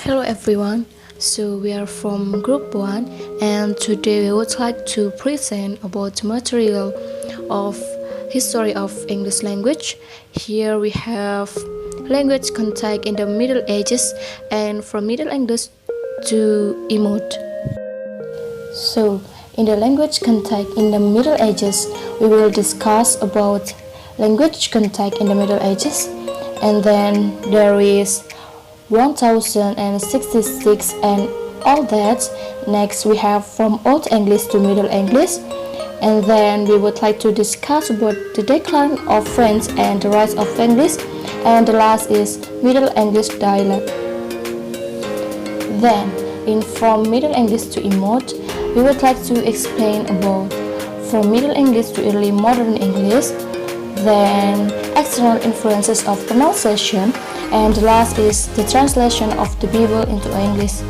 Hello everyone. So we are from group 1 and today we would like to present about the material of history of English language. Here we have language contact in the Middle Ages and from Middle English to emote. So in the language contact in the Middle Ages, we will discuss about language contact in the Middle Ages, and then there is 1066 and all that. Next we have from Old English to Middle English, and then we would like to discuss about the decline of French and the rise of English, and the last is Middle English dialect. Then in from Middle English to emote, we would like to explain about from Middle English to early modern English, then external influences of pronunciation, and the last is the translation of the Bible into English.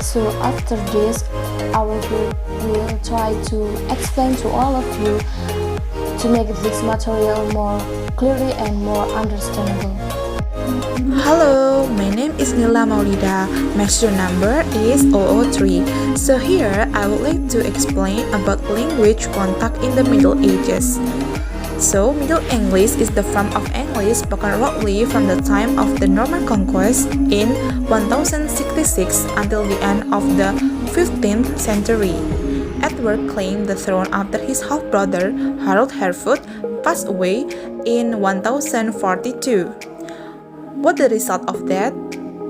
So after this, our group will try to explain to all of you to make this material more clearly and more understandable. Hello, my name is Nila Maulida. My student number is 003. So here I would like to explain about language contact in the Middle Ages. So, Middle English is the form of English spoken roughly from the time of the Normal Conquest in 1066 until the end of the 15th century. Edward claimed the throne after his half-brother, Harold Harefoot, passed away in 1042. What the result of that?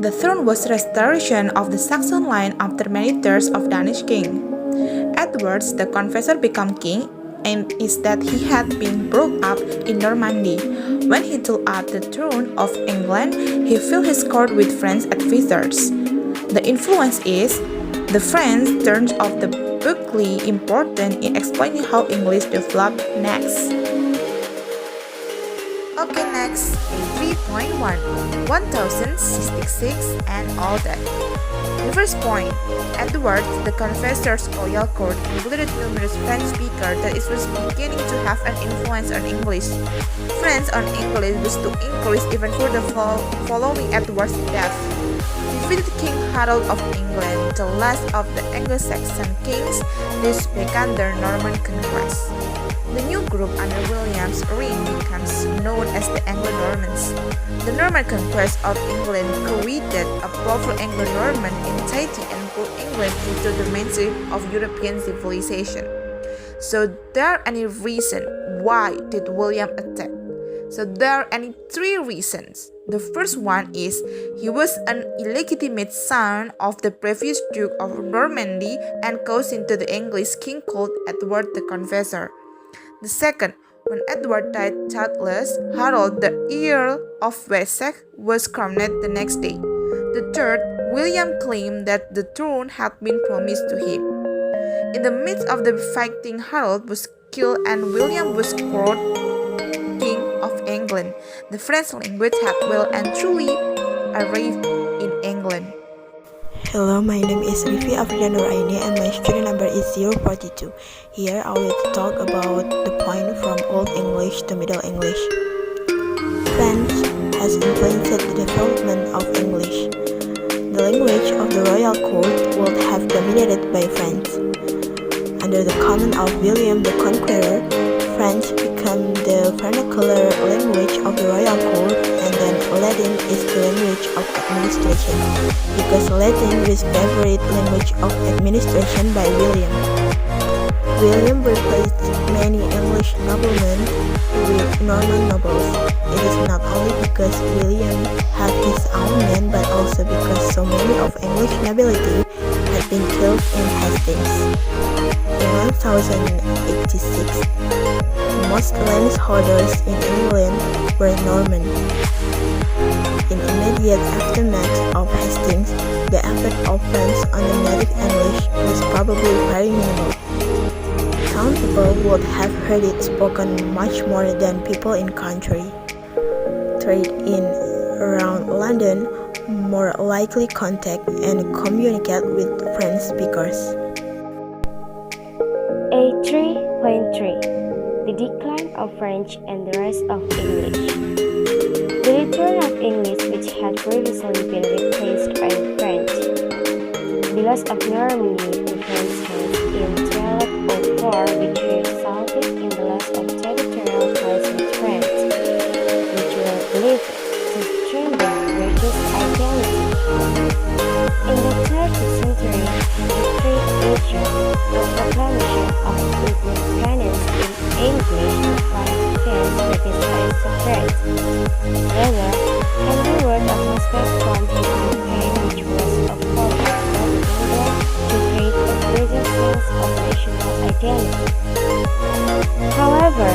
The throne was restoration of the Saxon line after many years of Danish king. Edward the Confessor became king, and is that he had been brought up in Normandy. When he took up the throne of England, he filled his court with friends and visitors. The influence is the French terms of the bookly important in explaining how English developed next. Okay, next, 3.1, 1066 and all that. The first point, Edward the Confessor's royal court included numerous French speakers that it was beginning to have an influence on English. French on English was to increase even further following Edward's death. Defeated King Harold of England, the last of the Anglo-Saxon kings, this began their Norman Conquest. The new group under William's reign becomes known as the AngloNormans. The Norman Conquest of England created a powerful Anglo-Norman entity and put England into the mainstream of European civilization. So there are any reason why did William attack? So there are any three reasons. The first one is he was an illegitimate son of the previous Duke of Normandy and cousin to the English king called Edward the Confessor. The second, when Edward died childless, Harold, the Earl of Wessex, was crowned the next day. The third, William claimed that the throne had been promised to him. In the midst of the fighting, Harold was killed and William was crowned King of England. The French language had well and truly arrived in England. Hello, my name is Rifi Afrida Nuraini and my student number is 042. Here I will talk about the point from Old English to Middle English. French has influenced the development of English. The language of the royal court would have dominated by French. Under the command of William the Conqueror, French became the vernacular language of the royal court, and then Latin is the language of administration, because Latin was favorite language of administration by William. William replaced many English noblemen with Norman nobles. It is not only because William had his own men, but also because so many of English nobility had been killed in Hastings. In 1086, most landholders in England were Norman. In immediate aftermath of Hastings, the effect of French on the native English was probably very minimal. Town people would have heard it spoken much more than people in country. Trade in around London more likely contact and communicate with French speakers. 3.3 The decline of French and the rise of English. The return of English, which had previously been replaced by French. The loss of Normandy to French hands in 1204, which resulted in the loss of territorial ties with France, which were believed to strengthen British identity. In the 13th century, the Great Asia, the proclamation of independence in English by France recognized the French. However, Henry word of respect from his campaign, which was a form of propaganda to create a greater sense of national identity. However,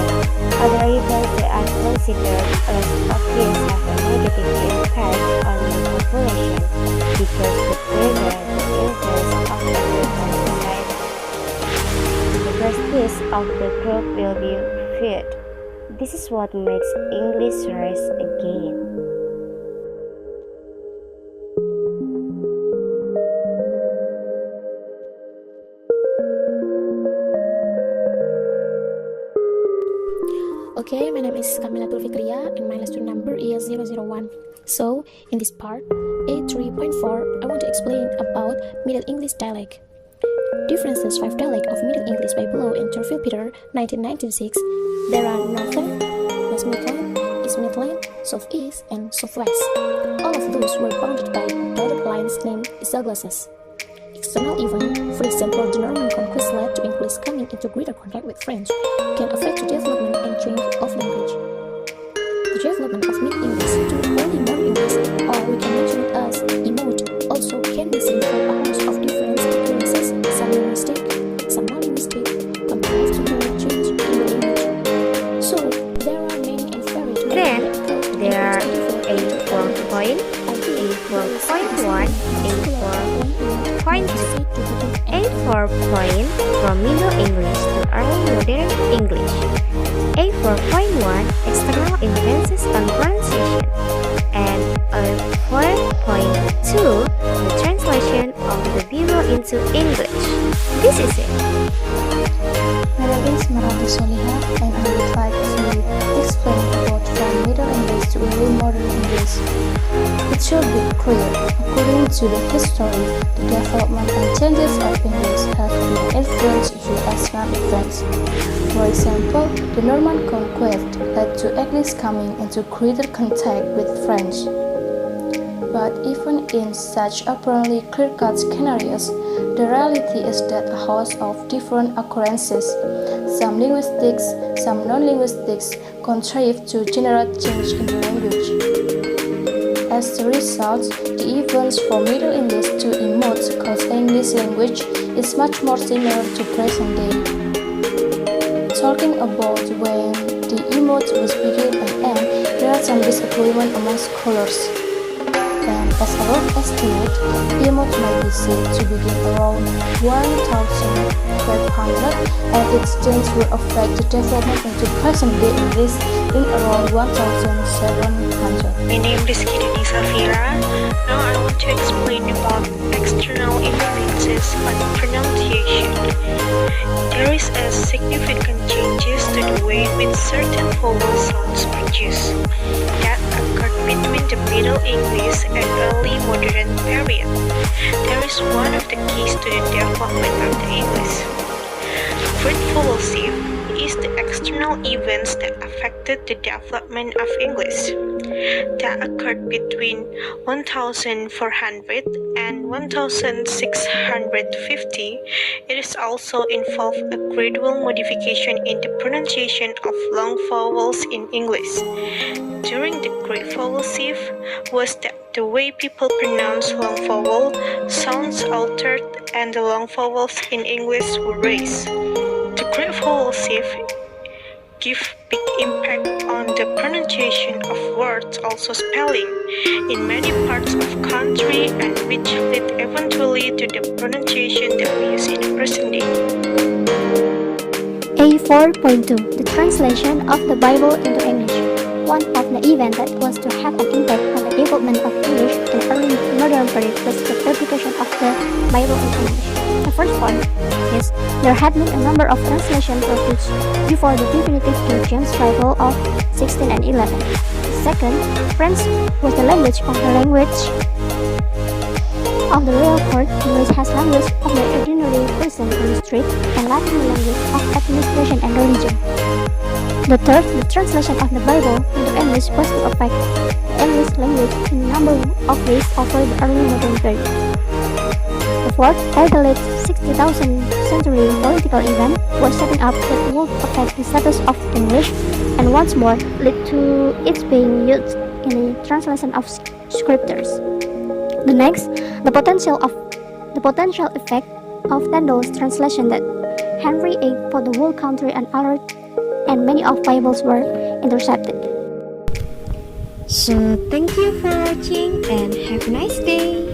other events that are considered less obvious have a negative impact on the population because the greater the influence of the group on society, the prestige of the group will be feared. This is what makes English rise again. Okay, my name is Kamila Tulfikria and my lesson number is 001. So, in this part, A3.4, I want to explain about Middle English dialect. Differences 5 dialect of Middle English by Below and Terfield Peter, 1996. There are Northern, West Midland, East Midland, Southeast, and Southwest. All of those were bounded by dotted lines named isoglasses. External event, for example, the Normal Conquest led to English coming into greater contact with French, can affect the development and change of language. The development of Middle English to early Modern English, or we can mention it as emote, also can be seen for a host of different occurrences, some linguistic, some non-linguistic, compared to the change in the language. So, there are many and varied Then, there are A4.1, A4.2, A4 point from Middle English to Early Modern English. A4.1 External influences on pronunciation, and A4.2 the translation of the Bible into English. This is it. My name is Marati Soliha and I would like to explain about from Middle English to Early Modern English. It should be clear, according to the history, the development and changes of English have been influenced US events. For example, the Norman Conquest led to English coming into greater contact with French. But even in such apparently clear-cut scenarios, the reality is that a host of different occurrences, some linguistics, some non-linguistics, contribute to general change in the language. As a result, the events from Middle English to emotes cause English language is much more similar to present day. Talking about when the emote was begin and end, there are some disagreement among scholars. And as a rough estimate, the emote might be said to begin around 1500 and its change will affect the development into present-day English in around 1700. My name is Kidini Safira. Now I want to explain about external influences on pronunciation. There is a significant changes to the way in which certain vowel sounds produced that occurred between the Middle English and early modern period. There is one of the keys to the development of the English. The Great Vowel Shift is the external events that affected the development of English that occurred between 1400 and 1650. It is also involved a gradual modification in the pronunciation of long vowels in English. During the Great Vowel Shift was that the way people pronounce long vowel sounds altered and the long vowels in English were raised. The Great Vowel Shift give big impact on the pronunciation of words, also spelling, in many parts of country, and which led eventually to the pronunciation that we use in the present day. A4.2 The translation of the Bible into English. One of the events that was to have an impact on the development of English in early modern period was the publication of the Bible in English. The first point is there had been a number of translations produced before the definitive King James Bible of 1611. The Second, French was the language of the real court. English has language of the ordinary person on the street, and Latin the language of administration and religion. The third, the translation of the Bible into English was to affect the English language in a number of ways over the early modern period. The fourth, by the late 60,000 century political event was setting up that would affect the status of English and once more lead to its being used in the translation of scriptures. The next, the potential effect of Tyndale's translation that Henry VIII for the whole country and alert, and many of Bibles were intercepted. So thank you for watching and have a nice day.